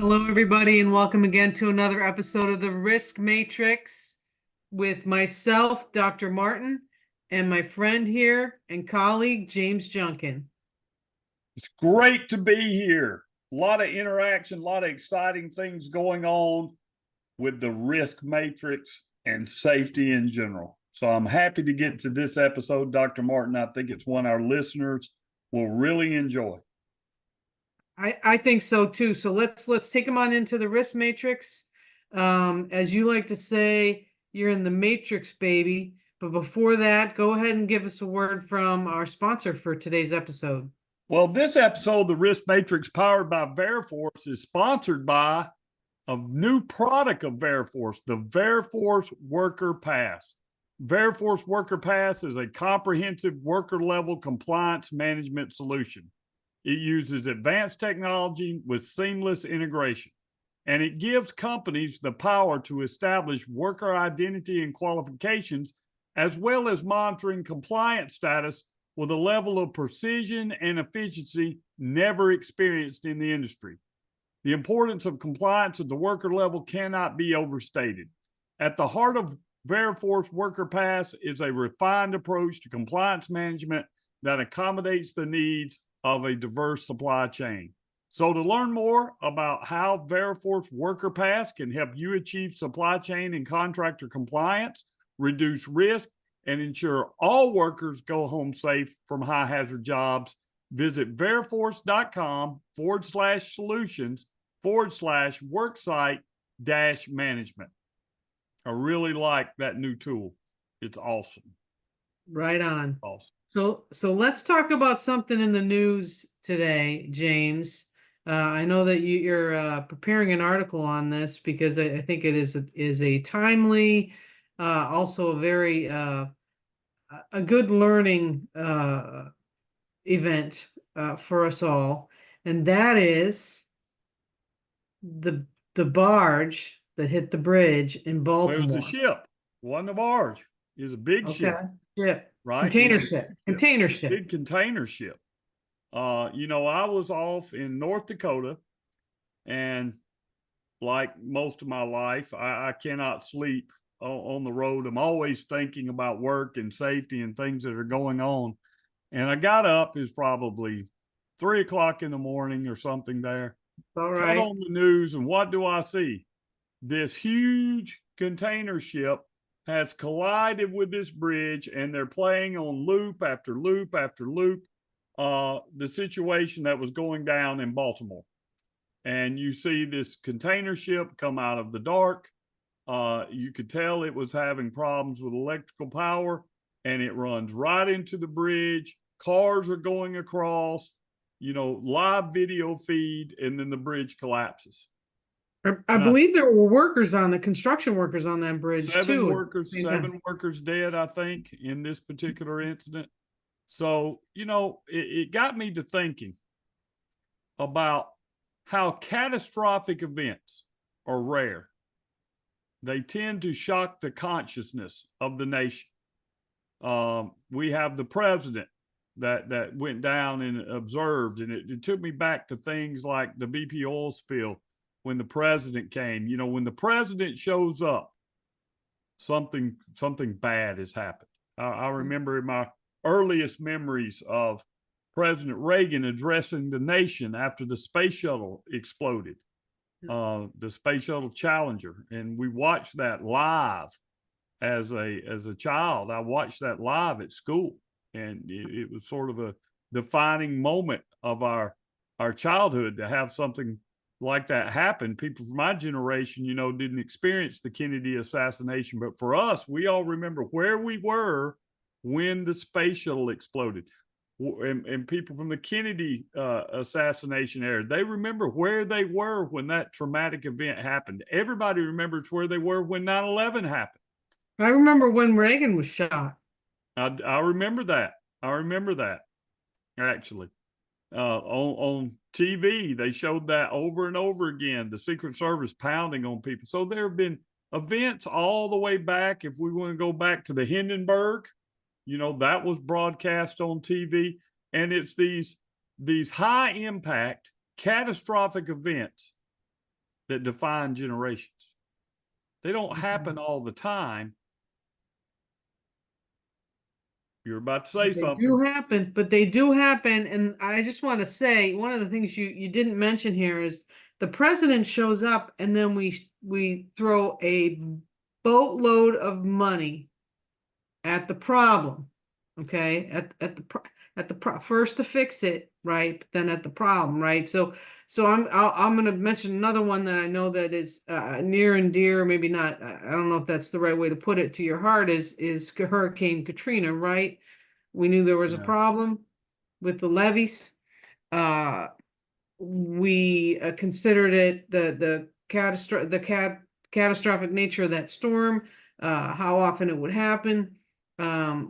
Hello, everybody, and welcome again to another episode of the Risk Matrix with myself, Dr. Martin, and my friend here and colleague, James Junkin. It's great to be here. A lot of interaction, a lot of exciting things going on with the risk matrix and safety in general. So I'm happy to get to this episode, Dr. Martin. I think it's one our listeners will really enjoy. I think so too. So let's take them on into the risk matrix. As you like to say, you're in the matrix, baby. But before that, go ahead and give us a word from our sponsor for today's episode. Well, this episode, the Risk Matrix powered by Veriforce, is sponsored by a new product of Veriforce, the Veriforce Worker Pass. Veriforce Worker Pass is a comprehensive worker level compliance management solution. It uses advanced technology with seamless integration, and it gives companies the power to establish worker identity and qualifications, as well as monitoring compliance status with a level of precision and efficiency never experienced in the industry. The importance of compliance at the worker level cannot be overstated. At the heart of Veriforce Worker Pass is a refined approach to compliance management that accommodates the needs of a diverse supply chain. So to learn more about how Veriforce Worker Pass can help you achieve supply chain and contractor compliance, reduce risk, and ensure all workers go home safe from high hazard jobs, visit veriforce.com/solutions/worksite-management. I really like that new tool. It's awesome. Right on. Awesome. So let's talk about something in the news today, James. I know that you're preparing an article on this because I think it is a timely, also a very a good learning event for us all, and that is the barge that hit the bridge in Well, it was a Baltimore. ship, wasn't a barge. It was a big Okay. ship, Ship. right? It Container was a ship. big ship, Container ship. big container ship. I was off in North Dakota, and like most of my life, I cannot sleep on the road. I'm always thinking about work and safety and things that are going on. And I got up, it was probably 3 o'clock in the morning or something there, All cut right. on the news, and what do I see? This huge container ship has collided with this bridge, and they're playing on loop after loop after loop the situation that was going down in Baltimore. And you see this container ship come out of the dark. You could tell it was having problems with electrical power, and it runs right into the bridge. Cars are going across, live video feed, and then the bridge collapses. I believe there were workers on the construction workers on that bridge Seven too at the workers, same time. seven workers dead, I think, in this particular incident. So, it got me to thinking about how catastrophic events are rare. They tend to shock the consciousness of the nation. We have the president that went down and observed, and it took me back to things like the BP oil spill when the president came. When the president shows up, something bad has happened. I remember in my earliest memories of President Reagan addressing the nation after the space shuttle exploded, the space shuttle Challenger, and we watched that live as a child. I watched that live at school, and it was sort of a defining moment of our childhood to have something like that happen. People from my generation, didn't experience the Kennedy assassination, but for us, we all remember where we were when the space shuttle exploded. And people from the Kennedy assassination era, they remember where they were when that traumatic event happened. Everybody remembers where they were when 9/11 happened. I remember when Reagan was shot. I remember that. I remember that, actually. On TV, they showed that over and over again, the Secret Service pounding on people. So there have been events all the way back. If we want to go back to the Hindenburg, that was broadcast on TV. And it's these high impact, catastrophic events that define generations. They don't happen all the time. You're about to say They something. do happen, but they do happen. And I just want to say one of the things you didn't mention here is the president shows up and then we throw a boatload of money at the problem. Okay, at the first to fix it, right? But then at the problem, right? So I'm going to mention another one that I know that is near and dear, maybe not. I don't know if that's the right way to put it, to your heart. Is Hurricane Katrina, right? We knew there was a problem with the levees. We considered it the catastrophic nature of that storm, how often it would happen.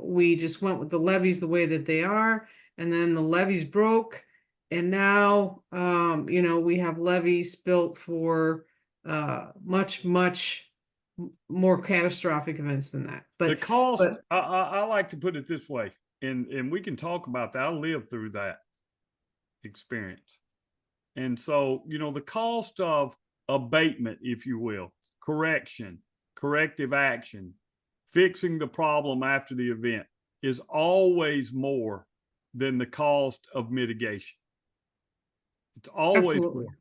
We just went with the levees the way that they are, and then the levees broke, and now we have levees built for much more catastrophic events than that. The But cost, I like to put it this way, and we can talk about that. I lived through that experience. And so, the cost of abatement, if you will, correction, corrective action, fixing the problem after the event is always more than the cost of mitigation. It's always absolutely. more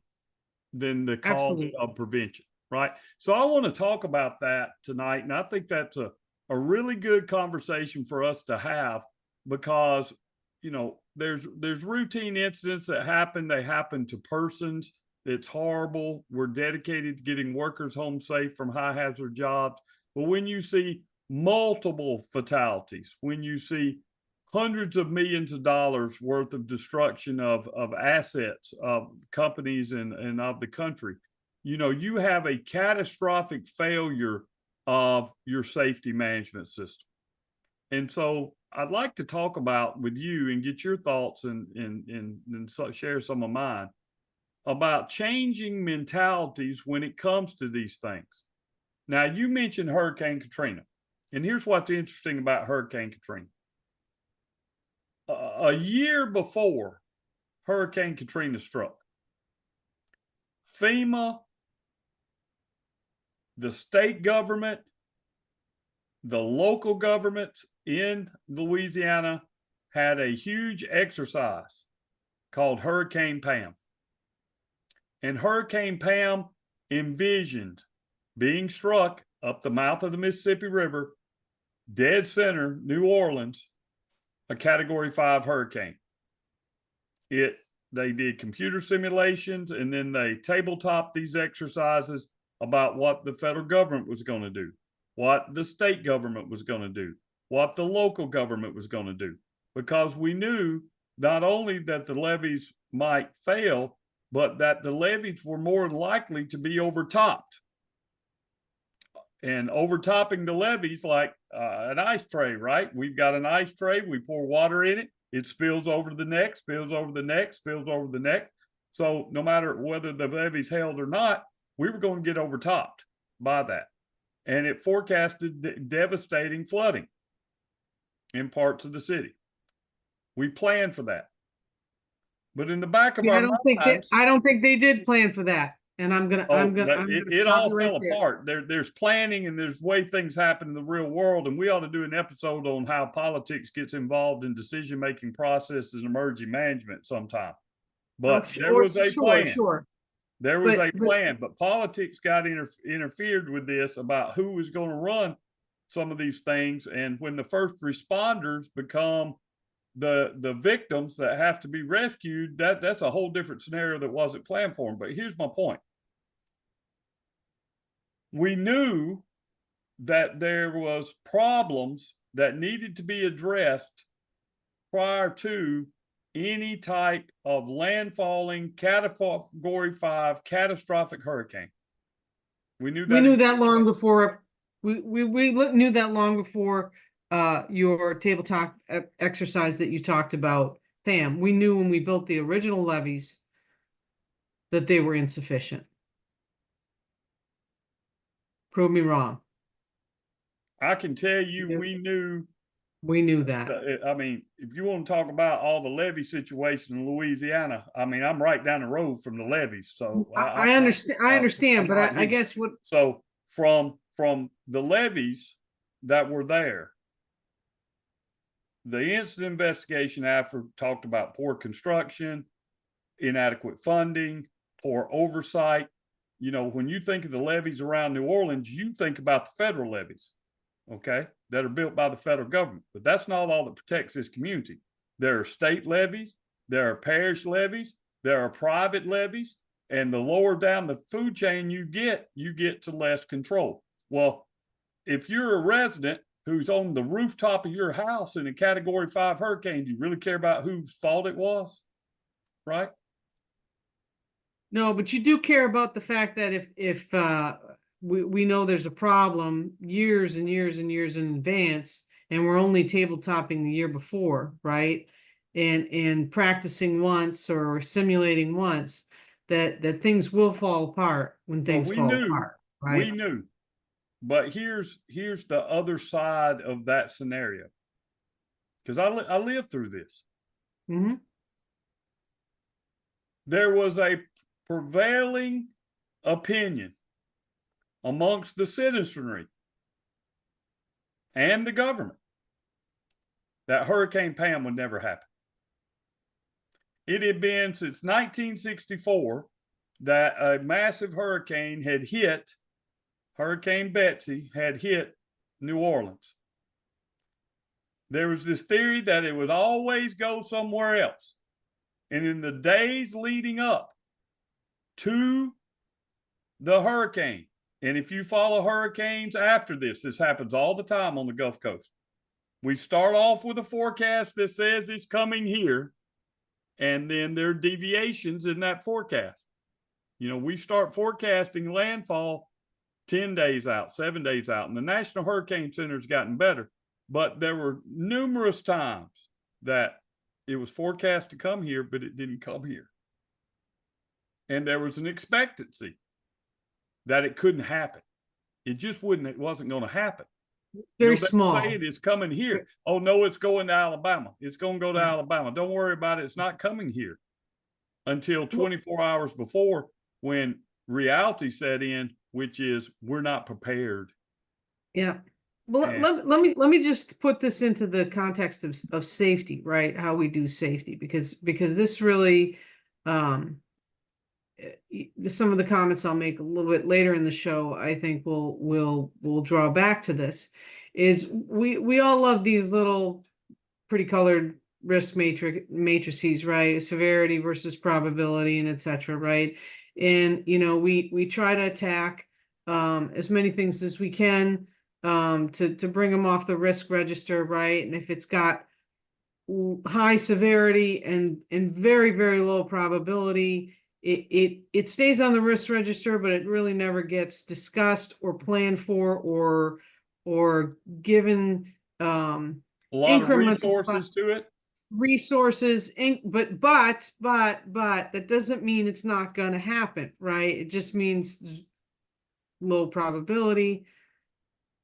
than the cost Absolutely. of prevention, right? So I want to talk about that tonight. And I think that's a really good conversation for us to have because, there's routine incidents that happen. They happen to persons. It's horrible. We're dedicated to getting workers home safe from high hazard jobs. But when you see multiple fatalities, when you see hundreds of millions of dollars worth of destruction of assets of companies and of the country, you have a catastrophic failure of your safety management system. And so I'd like to talk about with you and get your thoughts and share some of mine about changing mentalities when it comes to these things. Now, you mentioned Hurricane Katrina, and here's what's interesting about Hurricane Katrina. A year before Hurricane Katrina struck, FEMA, the state government, the local governments in Louisiana had a huge exercise called Hurricane Pam. And Hurricane Pam envisioned being struck up the mouth of the Mississippi River, dead center, New Orleans, a Category 5 hurricane. They did computer simulations and then they tabletop these exercises about what the federal government was going to do, what the state government was going to do, what the local government was going to do, because we knew not only that the levees might fail, but that the levees were more likely to be overtopped. And overtopping the levees like an ice tray, right? We've got an ice tray, we pour water in it, it spills over the neck, spills over the neck, spills over the neck. So no matter whether the levees held or not, we were going to get overtopped by that. And it forecasted devastating flooding in parts of the city. We planned for that. But in the back of our minds, I don't think they did plan for that. And I'm gonna it stop all you right fell there. apart. There's planning and there's way things happen in the real world, and we ought to do an episode on how politics gets involved in decision making processes and emerging management sometime. But there was a plan. Sure. There was a plan, but politics got interfered with this about who was going to run some of these things, and when the first responders become the victims that have to be rescued, that's a whole different scenario that wasn't planned for them. But here's my point. We knew that there was problems that needed to be addressed prior to any type of landfalling Category 5 catastrophic hurricane. We knew that long before we knew that long before your tabletop exercise that you talked about, Pam. We knew when we built the original levees that they were insufficient. Prove me wrong. I can tell you, we knew We knew that. I mean, if you want to talk about all the levee situation in Louisiana, I mean, I'm right down the road from the levees, so I understand. I understand, I'm but right I here. guess what. So from the levees that were there, the incident investigation after talked about poor construction, inadequate funding, poor oversight. You know, when you think of the levees around New Orleans, you think about the federal levees, okay, that are built by the federal government. But that's not all that protects this community. There are state levees, there are parish levees, there are private levees, and the lower down the food chain you get to less control. Well, if you're a resident who's on the rooftop of your house in a Category 5 hurricane, do you really care about whose fault it was? Right? No, but you do care about the fact that if we know there's a problem years and years and years in advance, and we're only tabletopping the year before, right? And practicing once or simulating once, that things will fall apart when Well, things fall apart, we right? knew, but here's the other side of that scenario, because I lived through this. Mm-hmm. There was a prevailing opinion amongst the citizenry and the government that Hurricane Pam would never happen. It had been since 1964 that a massive hurricane had hit, Hurricane Betsy had hit New Orleans. There was this theory that it would always go somewhere else. And in the days leading up to the hurricane, and if you follow hurricanes after this happens all the time on the Gulf Coast. We start off with a forecast that says it's coming here, and then there are deviations in that forecast. You know, we start forecasting landfall 10 days out, 7 days out, and the National Hurricane Center has gotten better. But there were numerous times that it was forecast to come here, but it didn't come here. And there was an expectancy that it couldn't happen. It just it wasn't going to happen. Very they small. say it is coming here. Oh, no, it's going to Alabama. It's going to go to Alabama. Don't worry about it. It's not coming here until 24 hours before, when reality set in, which is we're not prepared. Yeah. Well, let me just put this into the context of safety, right? How we do safety, because this really, some of the comments I'll make a little bit later in the show, I think will draw back to this. Is we all love these little pretty colored risk matrices, right? Severity versus probability, and etc., right? And you know, we try to attack as many things as we can to bring them off the risk register, right? And if it's got high severity and very, very low probability, it stays on the risk register, but it really never gets discussed or planned for or given a lot of resources to it. But that doesn't mean it's not going to happen, right? It just means low probability.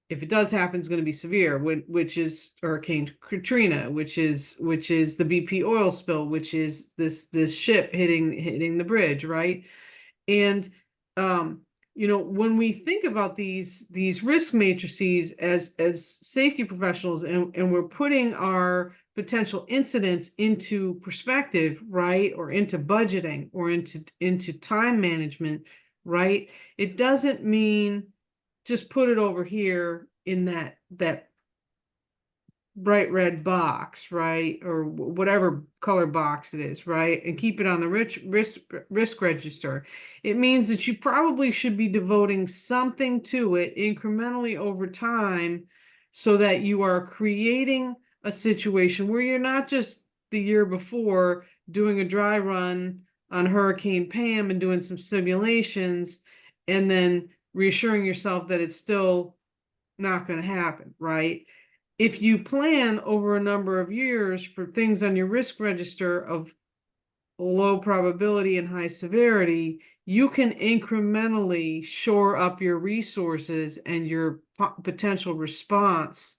If it does happen, it's going to be severe, which is Hurricane Katrina, which is the BP oil spill, which is this ship hitting the bridge, right? And you know, when we think about these risk matrices as safety professionals, and we're putting our potential incidents into perspective, right, or into budgeting or into time management, right? It doesn't mean just put it over here in that bright red box, right? Or whatever color box it is, right? And keep it on the risk register. It means that you probably should be devoting something to it incrementally over time, so that you are creating a situation where you're not just the year before doing a dry run on Hurricane Pam and doing some simulations and then reassuring yourself that it's still not going to happen, right? If you plan over a number of years for things on your risk register of low probability and high severity, you can incrementally shore up your resources and your potential response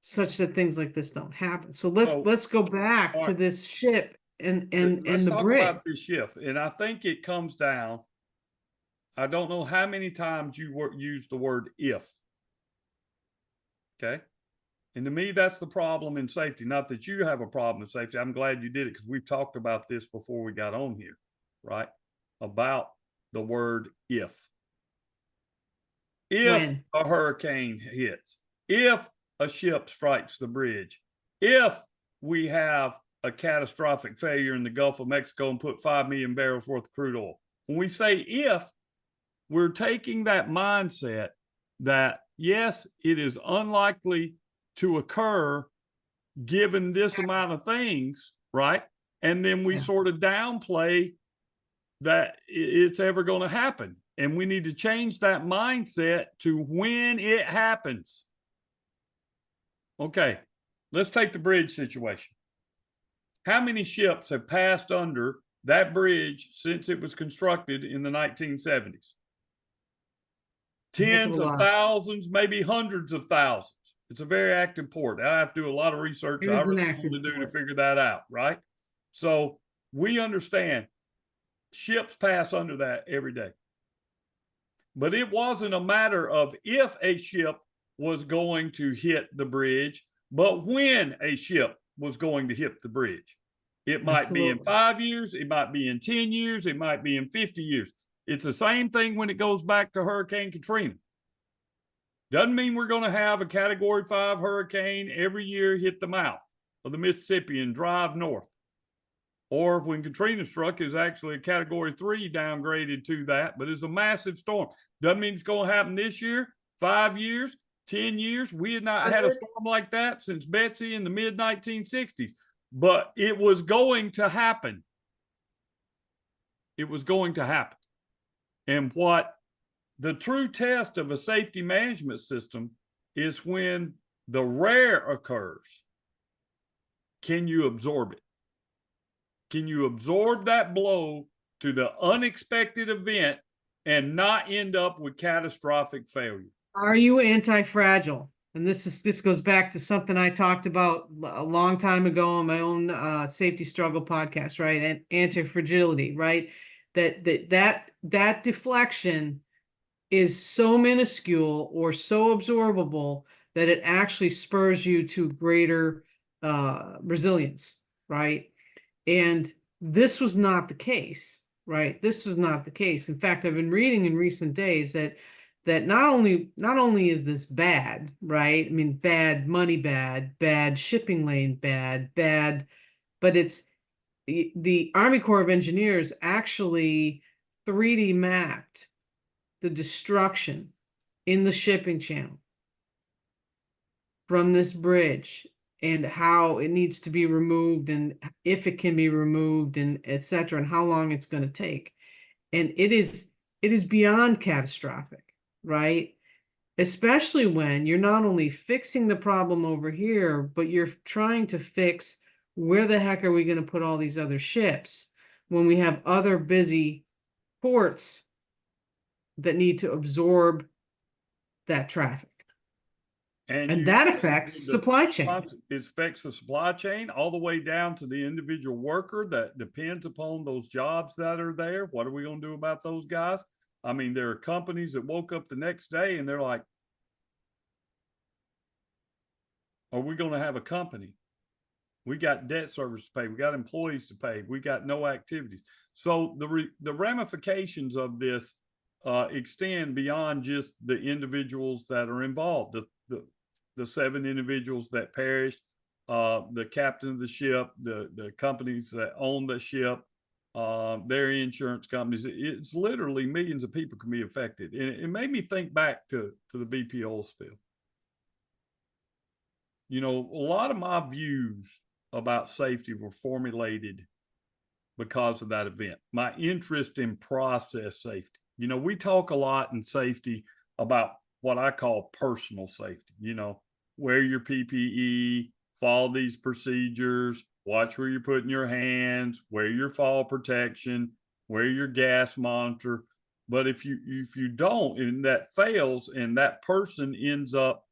such that things like this don't happen. So So, let's go back all to right, this ship and let's the talk bridge. about this shift. And I think it comes down, I don't know how many times you use the word if. Okay. And to me, that's the problem in safety. Not that you have a problem in safety. I'm glad you did it because we've talked about this before we got on here, right? About the word if. If When? a hurricane hits, if a ship strikes the bridge, if we have a catastrophic failure in the Gulf of Mexico and put 5 million barrels worth of crude oil. When we say if, we're taking that mindset that, yes, it is unlikely to occur given this amount of things, right? And then we Yeah. sort of downplay that it's ever going to happen. And we need to change that mindset to when it happens. Okay, let's take the bridge situation. How many ships have passed under that bridge since it was constructed in the 1970s? Tens of thousands, maybe hundreds of thousands. It's a very active port. I have to do a lot of research. It I is an really active want to do to port. figure that out, right? So we understand ships pass under that every day. But it wasn't a matter of if a ship was going to hit the bridge, but when a ship was going to hit the bridge. It might be in Absolutely. 5 years, it might be in 10 years, it might be in 50 years. It's the same thing when it goes back to Hurricane Katrina. Doesn't mean we're going to have a Category 5 hurricane every year hit the mouth of the Mississippi and drive north. Or when Katrina struck, is actually a Category 3 downgraded to that, but it's a massive storm. Doesn't mean it's going to happen this year, 5 years, 10 years. We had not had a storm like that since Betsy in the mid 1960s, but it was going to happen. It was going to happen. And what the true test of a safety management system is when the rare occurs. Can you absorb it? Can you absorb that blow to the unexpected event and not end up with catastrophic failure? Are you anti-fragile? And this goes back to something I talked about a long time ago on my own safety struggle podcast, right? And anti-fragility, right? That deflection is so minuscule or so absorbable that it actually spurs you to greater resilience, right? And this was not the case, right? This was not the case. In fact, I've been reading in recent days that not only is this bad, right? I mean, bad money, bad shipping lane, bad, but it's the Army Corps of Engineers actually 3D mapped the destruction in the shipping channel from this bridge and how it needs to be removed and if it can be removed and etc. and how long it's going to take. And it is beyond catastrophic, right? Especially when you're not only fixing the problem over here, but you're trying to fix where the heck are we going to put all these other ships when we have other busy ports that need to absorb that traffic. And that affects supply chain. It affects the supply chain all the way down to the individual worker that depends upon those jobs that are there. What are we going to do about those guys? I mean, there are companies that woke up the next day and they're like, are we going to have a company? We got debt service to pay. We got employees to pay. We got no activities. So the ramifications of this extend beyond just the individuals that are involved. The 7 individuals that perished, the captain of the ship, the companies that own the ship, their insurance companies. It's literally millions of people can be affected. And it made me think back to the BP oil spill. You know, a lot of my views about safety were formulated because of that event. My interest in process safety. You know, we talk a lot in safety about what I call personal safety. You know, wear your PPE, follow these procedures, watch where you're putting your hands, wear your fall protection, wear your gas monitor. But if you don't, and that fails, and that person ends up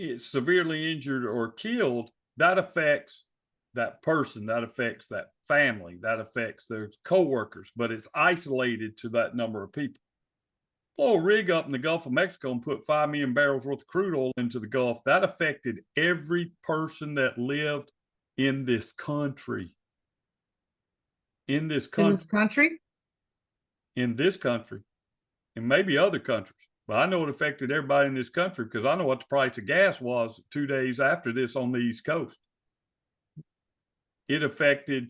is severely injured or killed, that affects that person, that affects that family, that affects their coworkers, but it's isolated to that number of people. Blow a rig up in the Gulf of Mexico and put 5 million barrels worth of crude oil into the Gulf. That affected every person that lived in this country. In this In this country. country? In this country. And maybe other countries. But I know it affected everybody in this country because I know what the price of gas was 2 days after this on the East Coast. It affected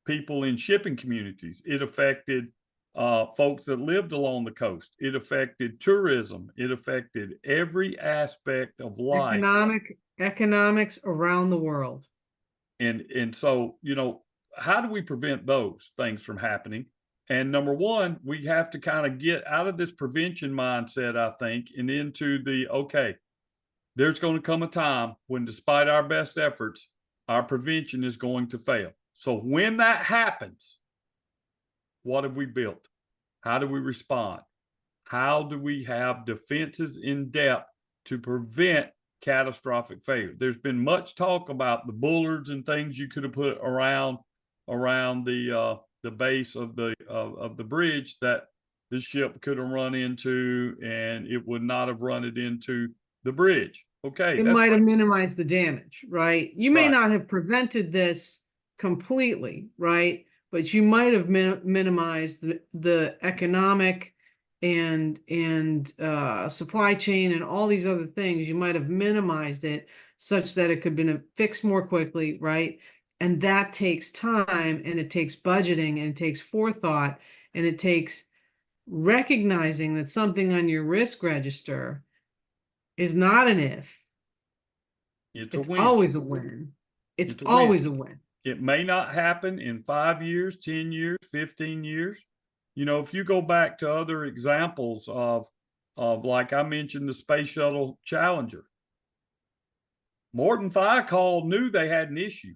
people in shipping communities. It affected folks that lived along the coast. It affected tourism. It affected every aspect of life. Economics around the world. And so, you know, how do we prevent those things from happening? And number one, we have to kind of get out of this prevention mindset, I think, and into the, okay, there's going to come a time when, despite our best efforts, our prevention is going to fail. So when that happens, what have we built? How do we respond? How do we have defenses in depth to prevent catastrophic failure? There's been much talk about the bullards and things you could have put around the base of the bridge that the ship could have run into, and it would not have run it into the bridge. Okay, it might have minimized the damage, right? You may not have prevented this completely, right? But you might have minimized the economic and supply chain and all these other things. You might have minimized it such that it could have been fixed more quickly, right? And that takes time, and it takes budgeting, and it takes forethought, and it takes recognizing that something on your risk register is not an if. It's a win. Always a win. It's always a win. It may not happen in 5 years, 10 years, 15 years. You know, if you go back to other examples of like I mentioned, the Space Shuttle Challenger, Morton Thiokol knew they had an issue.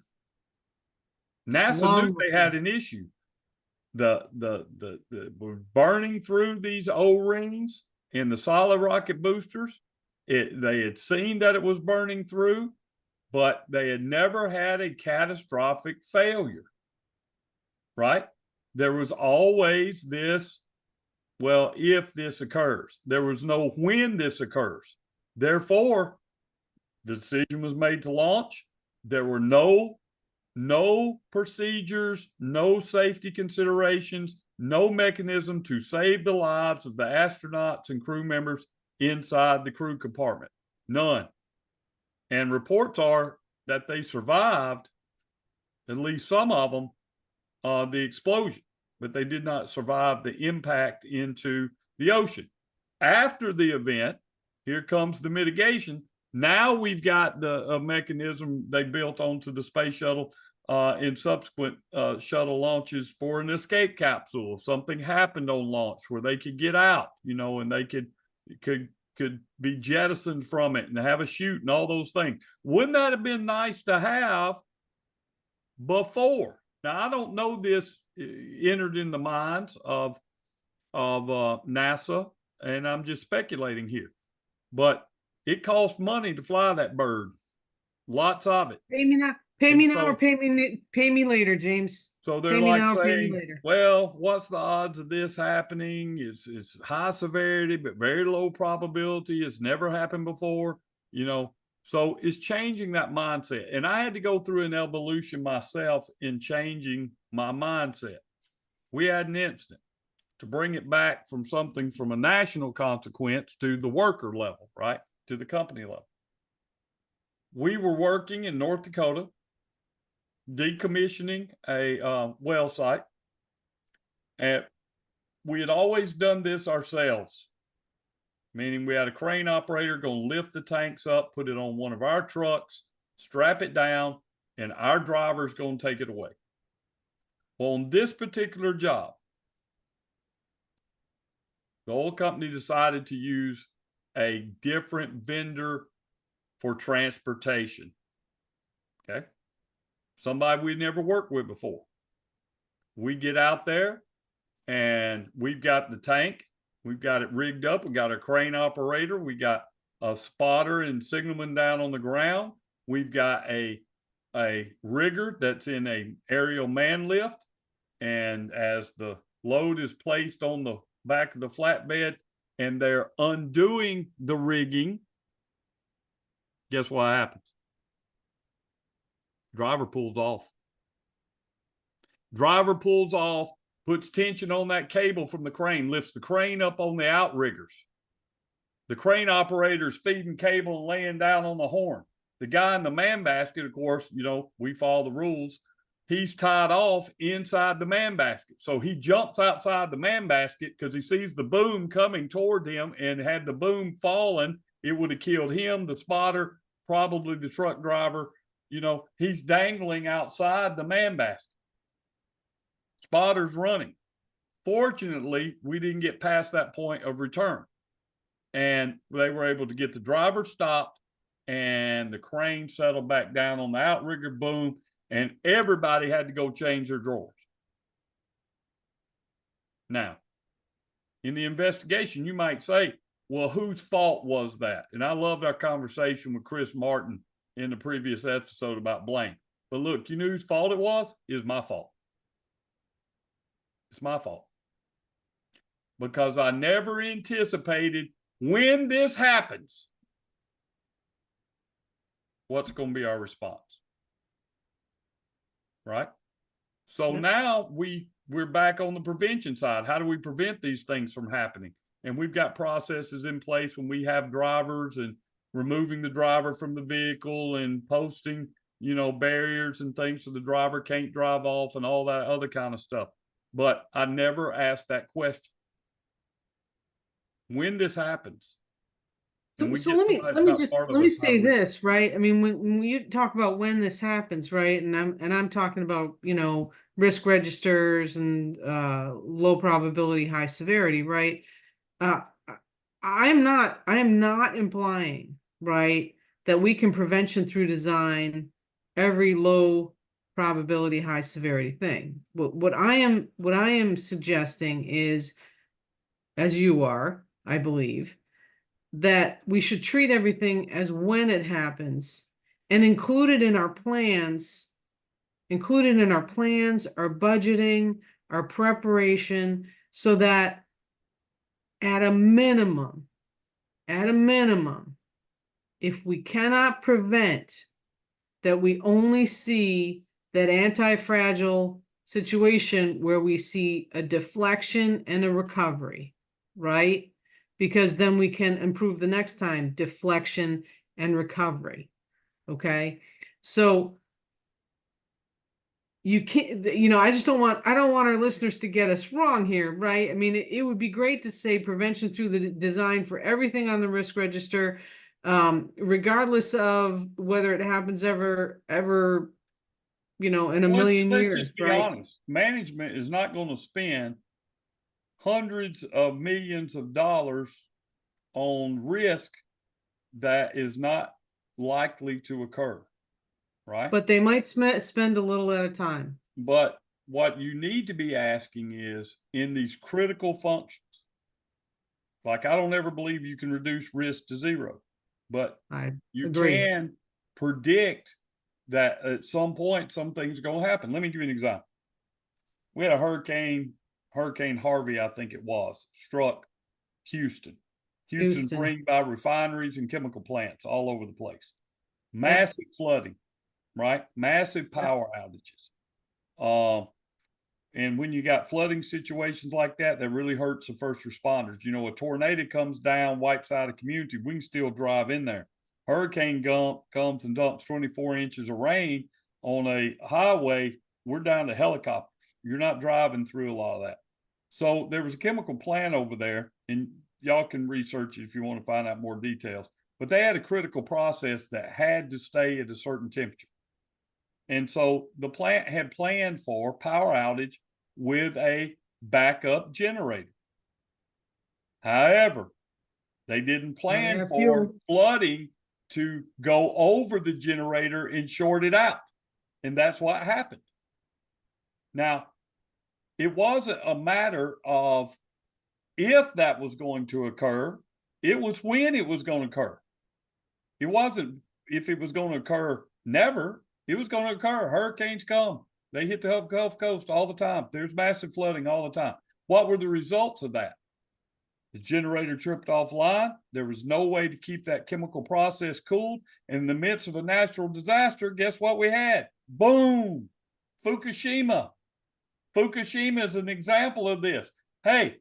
NASA knew they had an issue. The burning through these O-rings in the solid rocket boosters. They had seen that it was burning through, but they had never had a catastrophic failure, right? There was always this, well, if this occurs. There was no when this occurs. Therefore, the decision was made to launch. There were no procedures, no safety considerations, no mechanism to save the lives of the astronauts and crew members inside the crew compartment. None. And reports are that they survived, at least some of them, the explosion, but they did not survive the impact into the ocean. After the event, here comes the mitigation. Now we've got the mechanism they built onto the space shuttle in subsequent shuttle launches for an escape capsule. If something happened on launch where they could get out, you know, and they could be jettisoned from it and have a chute and all those things. Wouldn't that have been nice to have before? Now, I don't know this entered in the minds of NASA, and I'm just speculating here, but it costs money to fly that bird. Lots of it. Pay me now. Pay me now, or pay me later, James. So they're like saying, well, what's the odds of this happening? It's high severity, but very low probability. It's never happened before, you know. So it's changing that mindset. And I had to go through an evolution myself in changing my mindset. We had an incident to bring it back from something from a national consequence to the worker level, right? To the company level. We were working in North Dakota, decommissioning a well site. And we had always done this ourselves, meaning we had a crane operator going to lift the tanks up, put it on one of our trucks, strap it down, and our driver's going to take it away. Well, on this particular job, the oil company decided to use a different vendor for transportation. Okay. Somebody we'd never worked with before. We get out there and we've got the tank. We've got it rigged up. We got a crane operator. We got a spotter and signalman down on the ground. We've got a rigger that's in a aerial man lift. And as the load is placed on the back of the flatbed and they're undoing the rigging, guess what happens? Driver pulls off. Driver pulls off, puts tension on that cable from the crane, lifts the crane up on the outriggers. The crane operator's feeding cable and laying down on the horn. The guy in the man basket, of course, we follow the rules. He's tied off inside the man basket. So he jumps outside the man basket because he sees the boom coming toward him, and had the boom fallen, it would have killed him, the spotter, probably the truck driver. He's dangling outside the man basket. Spotter's running. Fortunately, we didn't get past that point of return. And they were able to get the driver stopped, and the crane settled back down on the outrigger boom, and everybody had to go change their drawers. Now, in the investigation, you might say, well, whose fault was that? And I loved our conversation with Chris Martin in the previous episode about blame. But look, you know whose fault it was? It was my fault. It's my fault. Because I never anticipated, when this happens, what's going to be our response? Right? So Yep. now we're back on the prevention side. How do we prevent these things from happening? And we've got processes in place when we have drivers, and removing the driver from the vehicle and posting, barriers and things so the driver can't drive off and all that other kind of stuff. But I never asked that question. When this happens, So let me say this, right? I mean, when you talk about when this happens, right? And I'm talking about, risk registers and low probability, high severity, right? I am not implying, right, that we can prevention through design every low probability, high severity thing. What I am suggesting is, as you are, I believe, that we should treat everything as when it happens, and include it in our plans, our budgeting, our preparation, so that at a minimum, if we cannot prevent, that we only see that anti-fragile situation where we see a deflection and a recovery, right? Because then we can improve the next time, deflection and recovery. Okay. So you can't, I don't want our listeners to get us wrong here, right? I mean, it would be great to say prevention through the design for everything on the risk register, regardless of whether it happens ever, in a million years. Let's just be honest. Management is not going to spend hundreds of millions of dollars on risk that is not likely to occur, right? But they might spend a little at a time. But what you need to be asking is, in these critical functions, like, I don't ever believe you can reduce risk to zero, but you can predict that at some point some things are going to happen. Let me give you an example. We had a Hurricane Harvey, I think it was, struck Houston. Houston's ringed by refineries and chemical plants all over the place. Massive flooding, right? Massive power outages. And when you got flooding situations like that, that really hurts the first responders. A tornado comes down, wipes out a community, we can still drive in there. Hurricane comes and dumps 24 inches of rain on a highway, we're down to helicopters. You're not driving through a lot of that. So there was a chemical plant over there, and y'all can research it if you want to find out more details. But they had a critical process that had to stay at a certain temperature. And so the plant had planned for power outage with a backup generator. However, they didn't plan for flooding to go over the generator and short it out. And that's what happened. Now, it wasn't a matter of if that was going to occur, it was when it was going to occur. It wasn't if it was going to occur, never. It was going to occur. Hurricanes come. They hit the Gulf Coast all the time. There's massive flooding all the time. What were the results of that? The generator tripped offline. There was no way to keep that chemical process cooled. In the midst of a natural disaster, guess what we had? Boom! Fukushima. Fukushima is an example of this. Hey,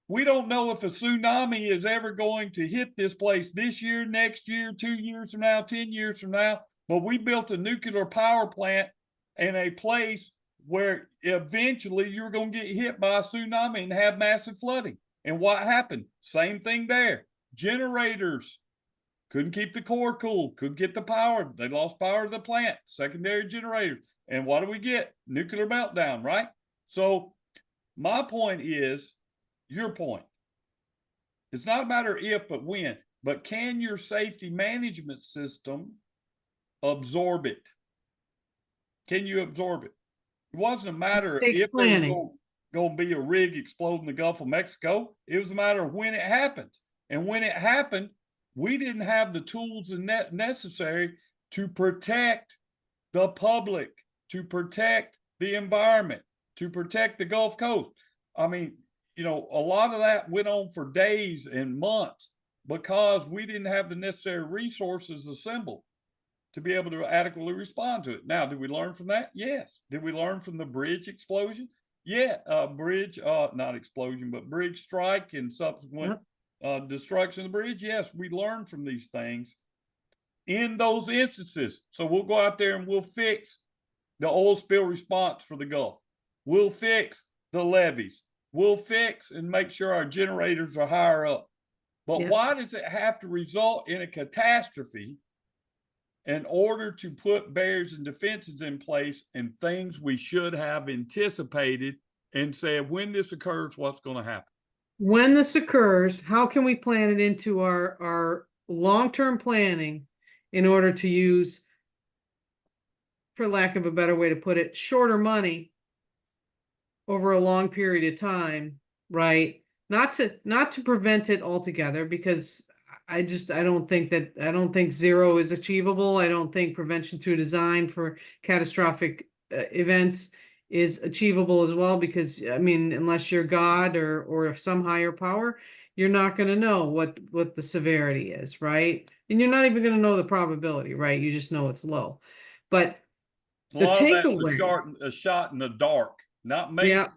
we don't know if a tsunami is ever going to hit this place this year, next year, 2 years from now, 10 years from now, but we built a nuclear power plant in a place where eventually you're going to get hit by a tsunami and have massive flooding. And what happened? Same thing there. Generators couldn't keep the core cool, couldn't get the power. They lost power to the plant, secondary generators. And what do we get? Nuclear meltdown, right? So my point is, your point. It's not a matter of if, but when. But can your safety management system absorb it? Can you absorb it? It wasn't a matter of Mistakes if there was planning. going to be a rig explode in the Gulf of Mexico. It was a matter of when it happened. And when it happened, we didn't have the tools necessary to protect the public, to protect the environment, to protect the Gulf Coast. I mean, you know, a lot of that went on for days and months because we didn't have the necessary resources assembled to be able to adequately respond to it. Now, did we learn from that? Yes. Did we learn from the bridge explosion? Yeah, bridge, not explosion, but bridge strike and subsequent destruction of the bridge. Yes, we learned from these things in those instances. So we'll go out there and we'll fix the oil spill response for the Gulf. We'll fix the levees. We'll fix and make sure our generators are higher up. But why does it have to result in a catastrophe in order to put barriers and defenses in place and things we should have anticipated and said, when this occurs, what's going to happen? When this occurs, how can we plan it into our long-term planning in order to use, for lack of a better way to put it, shorter money over a long period of time, right? Not to prevent it altogether, because I don't think zero is achievable. I don't think prevention through design for catastrophic events is achievable as well, because I mean, unless you're God or some higher power, you're not going to know what the severity is, right? And you're not even going to know the probability, right? You just know it's low. But A the lot of that's takeaway, a shot in the dark, not me. yeah,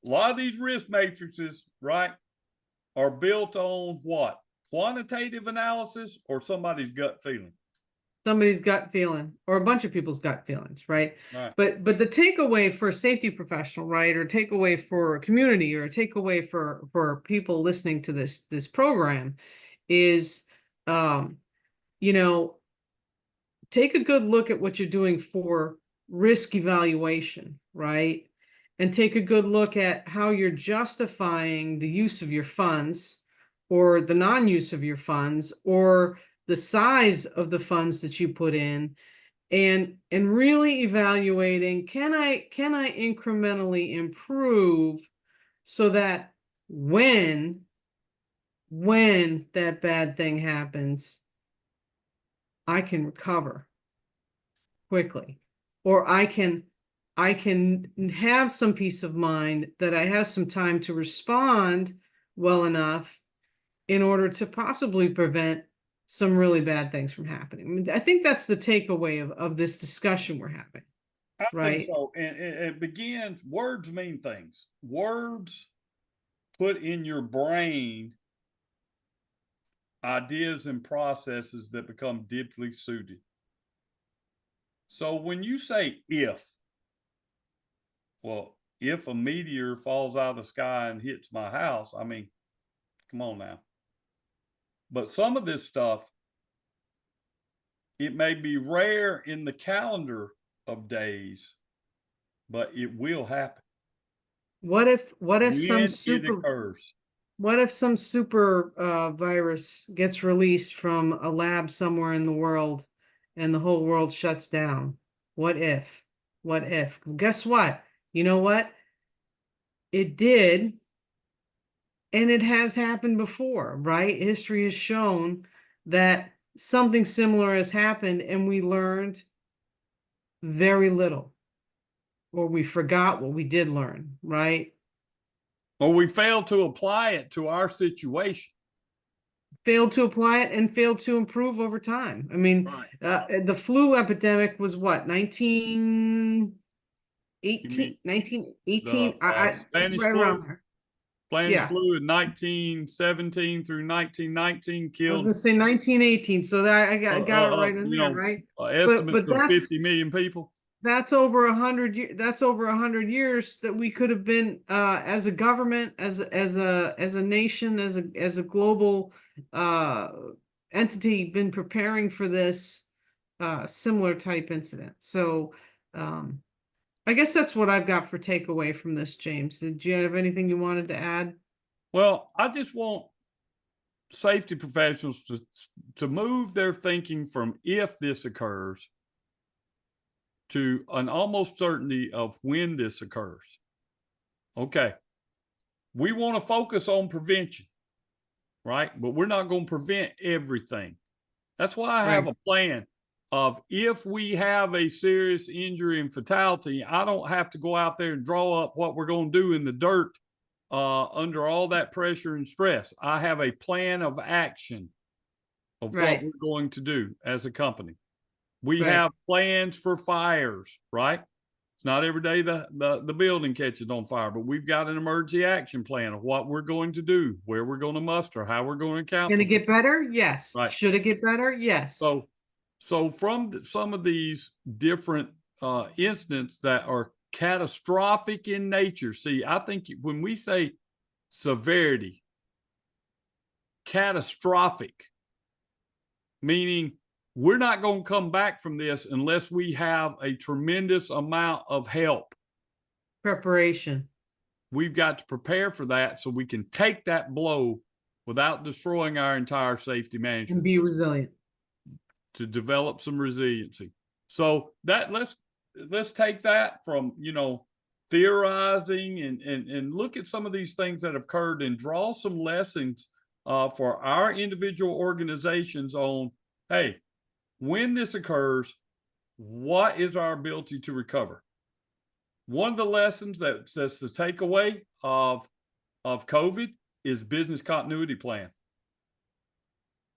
A lot of these risk matrices, right, are built on what? Quantitative analysis or somebody's gut feeling? somebody's gut feeling, or a bunch of people's gut feelings, right? Right. But the takeaway for a safety professional, right, or takeaway for a community, or a takeaway for people listening to this program is, you know, take a good look at what you're doing for risk evaluation, right? And take a good look at how you're justifying the use of your funds or the non-use of your funds or the size of the funds that you put in, and really evaluating, can I incrementally improve so that when that bad thing happens, I can recover quickly, or I can have some peace of mind that I have some time to respond well enough in order to possibly prevent some really bad things from happening. I mean, I think that's the takeaway of this discussion we're having, I think right? so. And it begins, words mean things. Words put in your brain ideas and processes that become deeply suited. So when you say if, well, if a meteor falls out of the sky and hits my house, I mean, come on now. But some of this stuff, it may be rare in the calendar of days, but it will happen What if some when it super occurs. what if some super virus gets released from a lab somewhere in the world and the whole world shuts down? What if? What if? Guess what? You know what? It did, and it has happened before, right? History has shown that something similar has happened and we learned very little, or we forgot what we did learn, right? Or we fail to apply it to our situation. Failed to apply it and failed to improve over time. I mean, Right. the flu epidemic was what, 1918, You mean 1918, the Spanish right flu? around there. Spanish Yeah. flu in 1917 through 1919 I was killed, gonna say 1918, so that I got it right in there, right? But estimates but of that's 50 million people. that's over 100 years. That's over 100 years that we could have been, as a government, as a nation, as a global uh, entity, been preparing for this similar type incident. So um, I guess that's what I've got for takeaway from this, James. Did you have anything you wanted to add? Well, I just want safety professionals to move their thinking from if this occurs to an almost certainty of when this occurs. Okay. We want to focus on prevention, right? But we're not going to prevent everything. That's why I have Right, a plan of if we have a serious injury and fatality, I don't have to go out there and draw up what we're going to do in the dirt under all that pressure and stress. I have a plan of action of what right, we're going to do as a company. We right. have plans for fires, right? It's not every day the building catches on fire, but we've got an emergency action plan of what we're going to do, where we're going to muster, how we're going to account Can for it get people. better? Yes. Right. Should it get better? Yes. So from some of these different incidents that are catastrophic in nature, see, I think when we say severity, catastrophic, meaning we're not going to come back from this unless we have a tremendous amount of help. Preparation. We've got to prepare for that so we can take that blow without destroying our entire safety And management be system, resilient. to develop some resiliency. So that let's take that from, theorizing and look at some of these things that have occurred and draw some lessons for our individual organizations on, hey, when this occurs, what is our ability to recover? One of the lessons that's the takeaway of COVID is business continuity plan.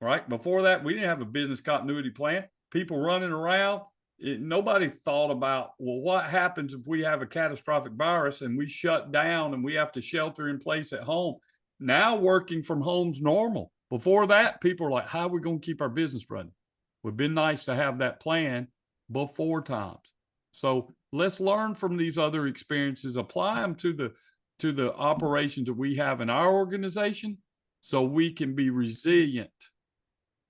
Right? Before that, we didn't have a business continuity plan. People running around. Nobody thought about, well, what happens if we have a catastrophic virus and we shut down and we have to shelter in place at home? Now working from home's normal. Before that, people are like, how are we going to keep our business running? It would have been nice to have that plan before times. So let's learn from these other experiences, apply them to the operations that we have in our organization so we can be resilient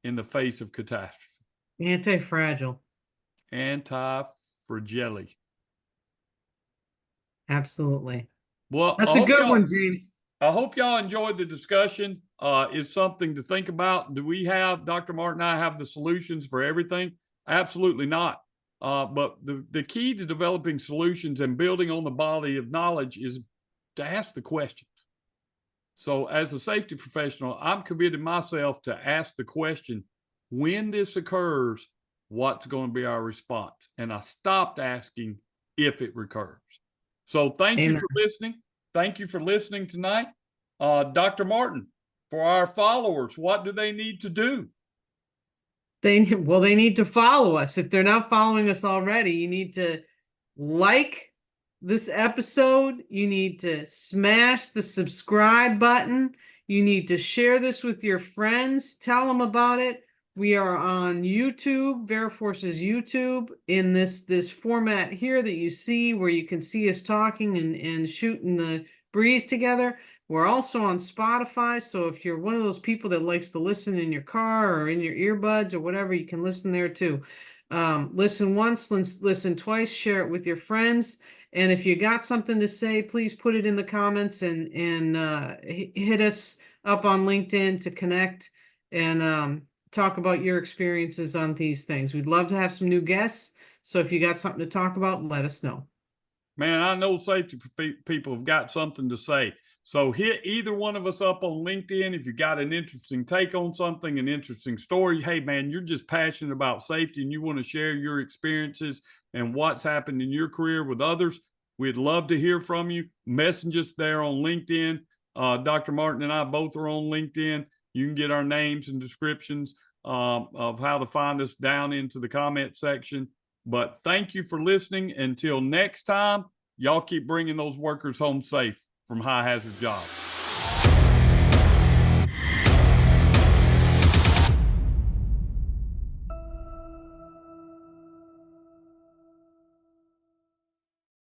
in the face of catastrophe. Anti-fragile. Anti-fragile. Absolutely. Well, That's a good one, James. I hope y'all enjoyed the discussion. It's something to think about. Do we have, Dr. Martin and I have the solutions for everything? Absolutely not. But the key to developing solutions and building on the body of knowledge is to ask the questions. So as a safety professional, I'm committed myself to ask the question, when this occurs, what's going to be our response? And I stopped asking if it recurs. So thank you for listening. Thank you for listening tonight. Dr. Martin, for our followers, what do they need to do? They need to follow us. If they're not following us already, you need to like this episode. You need to smash the subscribe button. You need to share this with your friends. Tell them about it. We are on YouTube, Veriforce's YouTube, in this format here that you see, where you can see us talking and shooting the breeze together. We're also on Spotify, so if you're one of those people that likes to listen in your car or in your earbuds or whatever, you can listen there too. Listen once, listen twice, share it with your friends. And if you got something to say, please put it in the comments and hit us up on LinkedIn to connect and talk about your experiences on these things. We'd love to have some new guests. So if you got something to talk about, let us know. Man, I know safety people have got something to say. So hit either one of us up on LinkedIn if you got an interesting take on something, an interesting story. Hey, man, you're just passionate about safety and you want to share your experiences and what's happened in your career with others. We'd love to hear from you. Message us there on LinkedIn. Dr. Martin and I both are on LinkedIn. You can get our names and descriptions of how to find us down into the comment section. But thank you for listening. Until next time, y'all keep bringing those workers home safe from high hazard jobs.